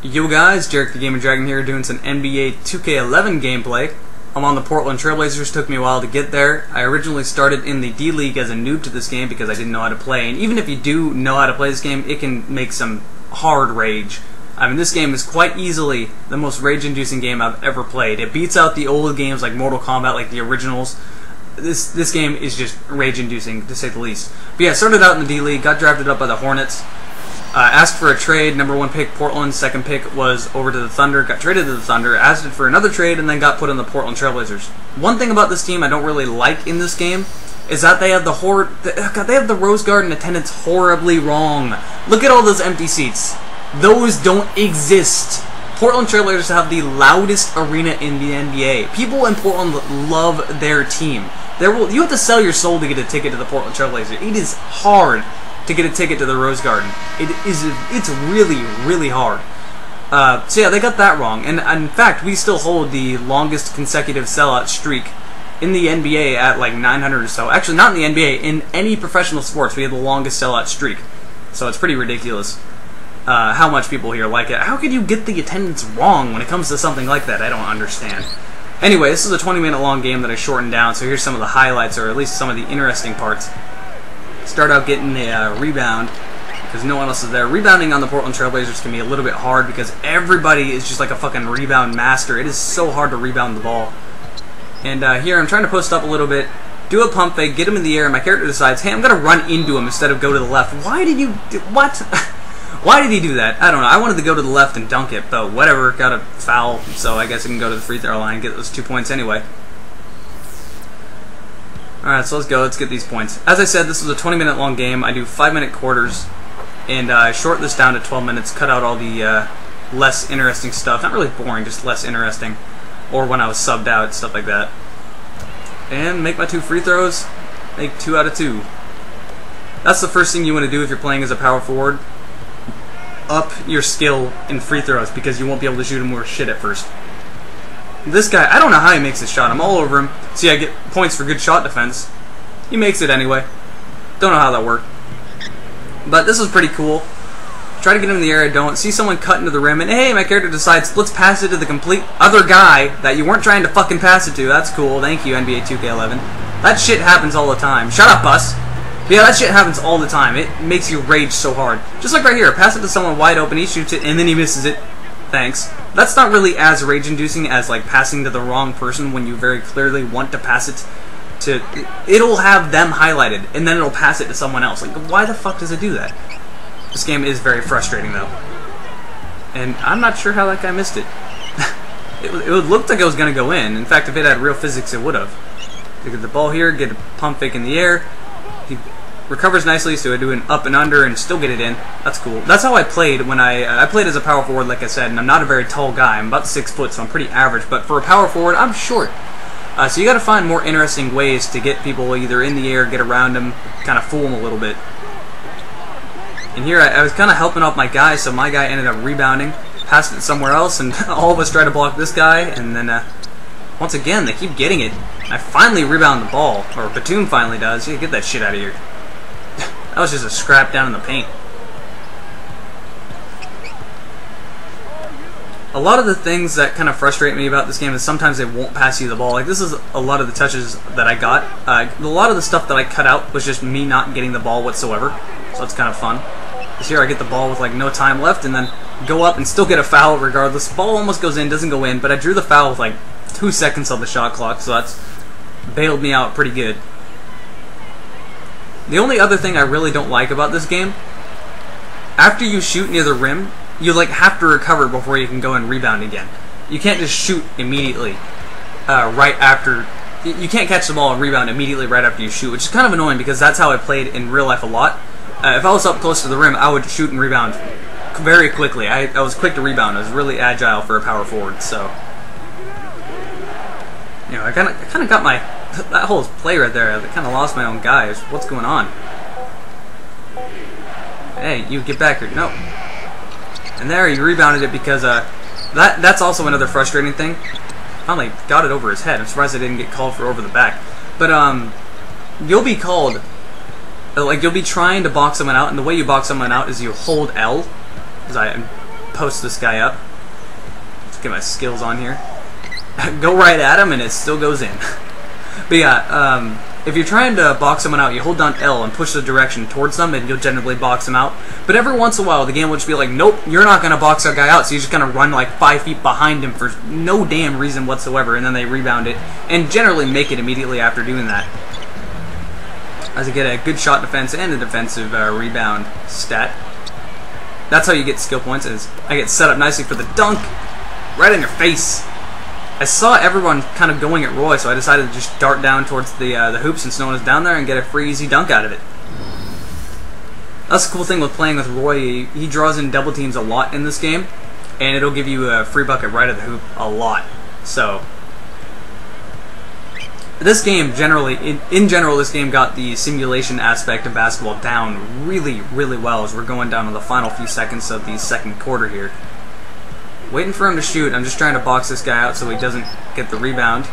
Yo guys, Jarek the Gaming Dragon here doing some NBA 2K11 gameplay. I'm on the Portland Trailblazers, took me a while to get there. I originally started in the D-League as a noob to this game because I didn't know how to play, and even if you do know how to play this game, it can make some hard rage. I mean, this game is quite easily the most rage-inducing game I've ever played. It beats out the old games like Mortal Kombat, like the originals. This game is just rage-inducing, to say the least. But yeah, started out in the D-League, got drafted up by the Hornets. Asked for a trade, number one pick Portland, second pick was over to the Thunder, got traded to the Thunder, asked for another trade, and then got put in the Portland Trailblazers. One thing about this team I don't really like in this game is that they have they have the Rose Garden attendance horribly wrong. Look at all those empty seats. Those don't exist. Portland Trailblazers have the loudest arena in the NBA. People in Portland love their team. You have to sell your soul to get a ticket to the Portland Trailblazers. It is hard to get a ticket to the Rose Garden. It's really, really hard. So yeah, they got that wrong. And in fact, we still hold the longest consecutive sellout streak in the NBA at like 900 or so. Actually, not in the NBA, in any professional sports, we have the longest sellout streak. So it's pretty ridiculous how much people here like it. How could you get the attendance wrong when it comes to something like that? I don't understand. Anyway, this is a 20-minute long game that I shortened down, so here's some of the highlights, or at least some of the interesting parts. Start out getting a rebound because no one else is there. Rebounding on the Portland Trailblazers can be a little bit hard because everybody is just like a fucking rebound master. It is so hard to rebound the ball. And here I'm trying to post up a little bit, do a pump fake, get him in the air, and my character decides, hey, I'm going to run into him instead of go to the left. Why did you what? Why did he do that? I don't know. I wanted to go to the left and dunk it, but whatever. Got a foul, so I guess I can go to the free throw line and get those 2 points anyway. Alright, so let's go. Let's get these points. As I said, this was a 20-minute long game. I do 5-minute quarters, and I short this down to 12 minutes, cut out all the less interesting stuff. Not really boring, just less interesting. Or when I was subbed out, stuff like that. And make my 2 free throws. Make 2 out of 2. That's the first thing you want to do if you're playing as a power forward. Up your skill in free throws, because you won't be able to shoot them worth shit at first. This guy, I don't know how he makes his shot. I'm all over him. See, I get points for good shot defense. He makes it anyway. Don't know how that worked. But this is pretty cool. Try to get him in the air, I don't. See someone cut into the rim, and hey, my character decides, let's pass it to the complete other guy that you weren't trying to fucking pass it to. That's cool. Thank you, NBA 2K11. That shit happens all the time. Shut up, Bus. But yeah, that shit happens all the time. It makes you rage so hard. Just like right here. Pass it to someone wide open, he shoots it, and then he misses it. Thanks. That's not really as rage-inducing as like passing to the wrong person when you very clearly want to pass it to. It'll have them highlighted, and then it'll pass it to someone else. Like, why the fuck does it do that? This game is very frustrating, though. And I'm not sure how that guy missed it. It looked like it was going to go in. In fact, if it had real physics, it would have. Get the ball here, get a pump fake in the air. He recovers nicely, so I do an up and under and still get it in. That's cool. That's how I played when I played as a power forward, like I said, and I'm not a very tall guy. I'm about 6 foot, so I'm pretty average. But for a power forward, I'm short. So you got to find more interesting ways to get people either in the air, get around them, kind of fool them a little bit. And here I was kind of helping out my guy, so my guy ended up rebounding, passed it somewhere else, and all of us try to block this guy, and then once again they keep getting it. I finally rebound the ball, or Batum finally does. Yeah, get that shit out of here. That was just a scrap down in the paint. A lot of the things that kind of frustrate me about this game is sometimes they won't pass you the ball. Like, this is a lot of the touches that I got. A lot of the stuff that I cut out was just me not getting the ball whatsoever. So that's kind of fun. Because here I get the ball with like no time left and then go up and still get a foul regardless. Ball almost goes in, doesn't go in, but I drew the foul with like 2 seconds on the shot clock, so that's bailed me out pretty good. The only other thing I really don't like about this game, after you shoot near the rim, you like have to recover before you can go and rebound again. You can't just shoot immediately right after. You can't catch the ball and rebound immediately right after you shoot, which is kind of annoying because that's how I played in real life a lot. If I was up close to the rim, I would shoot and rebound very quickly. I was quick to rebound. I was really agile for a power forward, so you know, I kind of got my that whole play right there. I kind of lost my own guy. What's going on? Hey, you get back here. No. And there, he rebounded it because that's also another frustrating thing. Finally got it over his head. I'm surprised I didn't get called for over the back. But you'll be called. Like, you'll be trying to box someone out, and the way you box someone out is you hold L. Because post this guy up. Let's get my skills on here. Go right at him and it still goes in. But yeah, if you're trying to box someone out, you hold down L and push the direction towards them, and you'll generally box them out. But every once in a while, the game will just be like, nope, you're not going to box that guy out, so you're just going to run like 5 feet behind him for no damn reason whatsoever, and then they rebound it, and generally make it immediately after doing that. As I get a good shot defense and a defensive rebound stat. That's how you get skill points, is I get set up nicely for the dunk, right in your face. I saw everyone kind of going at Roy, so I decided to just dart down towards the hoop since no one was down there and get a free easy dunk out of it. That's the cool thing with playing with Roy. He draws in double teams a lot in this game, and it'll give you a free bucket right at the hoop a lot. So this game generally, in general, this game got the simulation aspect of basketball down really, really well as we're going down to the final few seconds of the second quarter here. Waiting for him to shoot. I'm just trying to box this guy out so he doesn't get the rebound.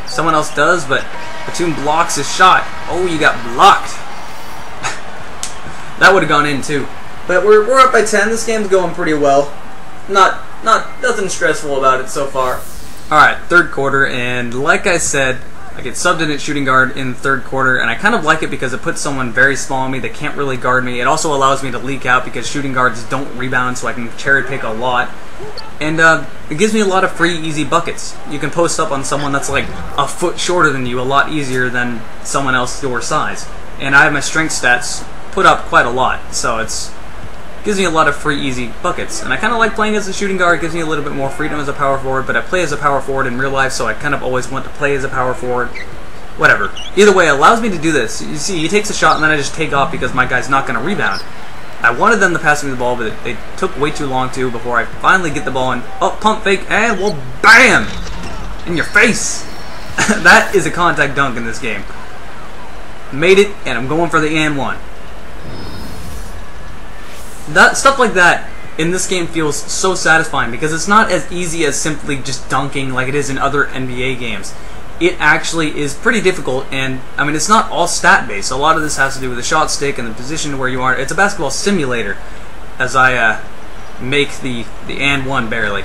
Someone else does, but Batum blocks his shot. Oh, you got blocked. That would have gone in too. But we're up by 10. This game's going pretty well. Nothing stressful about it so far. Alright, third quarter, and like I said, I get subbed in at shooting guard in the third quarter, and I kind of like it because it puts someone very small on me that can't really guard me. It also allows me to leak out because shooting guards don't rebound, so I can cherry pick a lot. And it gives me a lot of free, easy buckets. You can post up on someone that's like a foot shorter than you a lot easier than someone else your size. And I have my strength stats put up quite a lot, so it gives me a lot of free, easy buckets. And I kind of like playing as a shooting guard. It gives me a little bit more freedom as a power forward, but I play as a power forward in real life, so I kind of always want to play as a power forward. Whatever. Either way, it allows me to do this. You see, he takes a shot, and then I just take off because my guy's not going to rebound. I wanted them to pass me the ball, but they took way too long too before I finally get the ball and pump fake, and well, BAM! In your face! That is a contact dunk in this game. Made it, and I'm going for the and one. Stuff like that in this game feels so satisfying because it's not as easy as simply just dunking like it is in other NBA games. It actually is pretty difficult, and I mean, it's not all stat based. A lot of this has to do with the shot stick and the position where you are. It's a basketball simulator, as I make the and one barely.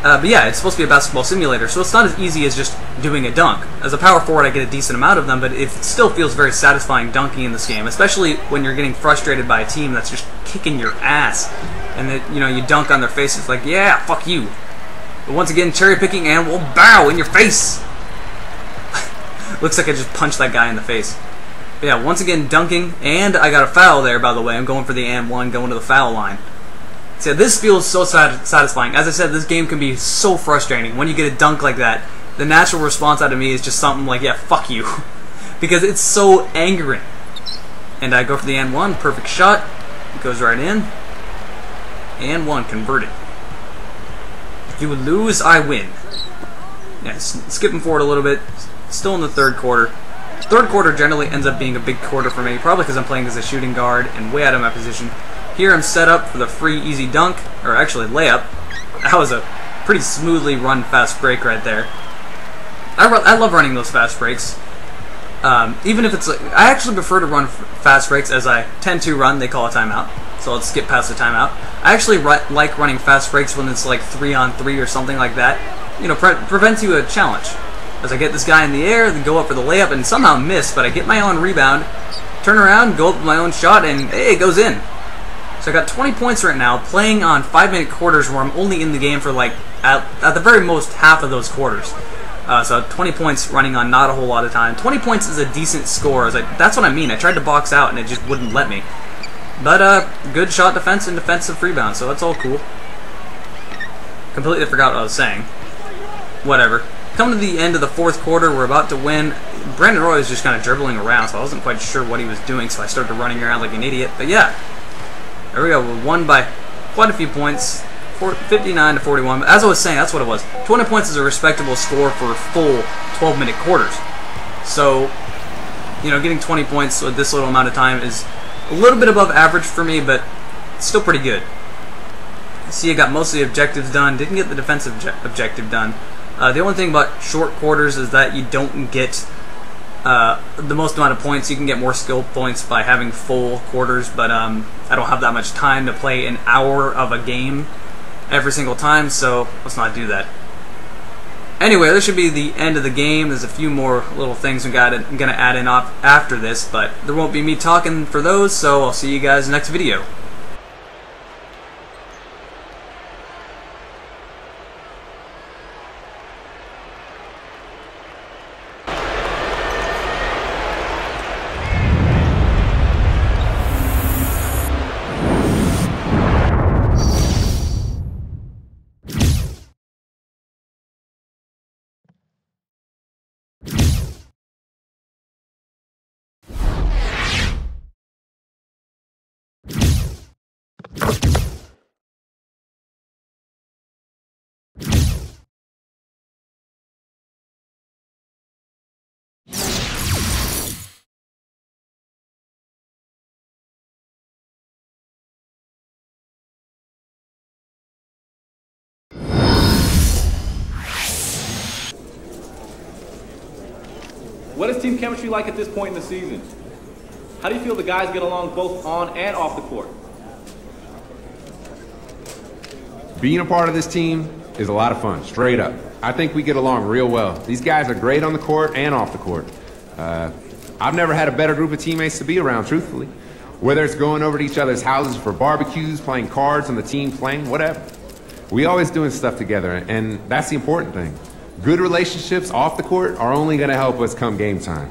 But yeah, it's supposed to be a basketball simulator, so it's not as easy as just doing a dunk. As a power forward, I get a decent amount of them, but it still feels very satisfying dunking in this game, especially when you're getting frustrated by a team that's just kicking your ass, and that you dunk on their face. It's like, yeah, fuck you. But once again, cherry picking and we'll bow in your face. Looks like I just punched that guy in the face. But yeah, once again, dunking, and I got a foul there, by the way. I'm going for the and one, going to the foul line. So this feels so satisfying. As I said, this game can be so frustrating. When you get a dunk like that, the natural response out of me is just something like, yeah, fuck you. Because it's so angering. And I go for the and one, perfect shot. It goes right in. And one, converted. If you lose, I win. Yeah, skipping forward a little bit. Still in the third quarter. Third quarter generally ends up being a big quarter for me, probably because I'm playing as a shooting guard and way out of my position. Here I'm set up for the free easy dunk, or actually layup. That was a pretty smoothly run fast break right there. I love running those fast breaks. Even if it's like, I actually prefer to run fast breaks as I tend to run. They call a timeout, so let's skip past the timeout. I actually like running fast breaks when it's like 3-on-3 or something like that. Prevents you a challenge. As I get this guy in the air, then go up for the layup and somehow miss, but I get my own rebound, turn around, go up with my own shot, and hey, it goes in. So I got 20 points right now, playing on 5-minute quarters where I'm only in the game for like, at the very most, half of those quarters. So 20 points running on not a whole lot of time. 20 points is a decent score. That's what I mean. I tried to box out and it just wouldn't let me. But good shot defense and defensive rebound, so that's all cool. Completely forgot what I was saying. Whatever. Come to the end of the fourth quarter, we're about to win. Brandon Roy was just kind of dribbling around, so I wasn't quite sure what he was doing, so I started running around like an idiot. But yeah, there we go. We won by quite a few points, 59-41. As I was saying, that's what it was. 20 points is a respectable score for full 12-minute quarters. So, getting 20 points with this little amount of time is a little bit above average for me, but still pretty good. See, I got most of the objectives done. Didn't get the defensive objective done. The only thing about short quarters is that you don't get the most amount of points. You can get more skill points by having full quarters, but I don't have that much time to play an hour of a game every single time, so let's not do that. Anyway, this should be the end of the game. There's a few more little things I'm going to add in after this, but there won't be me talking for those, so I'll see you guys in the next video. What is team chemistry like at this point in the season? How do you feel the guys get along both on and off the court? Being a part of this team is a lot of fun, straight up. I think we get along real well. These guys are great on the court and off the court. I've never had a better group of teammates to be around, truthfully. Whether it's going over to each other's houses for barbecues, playing cards on the team plane, whatever. We always doing stuff together, and that's the important thing. Good relationships off the court are only going to help us come game time.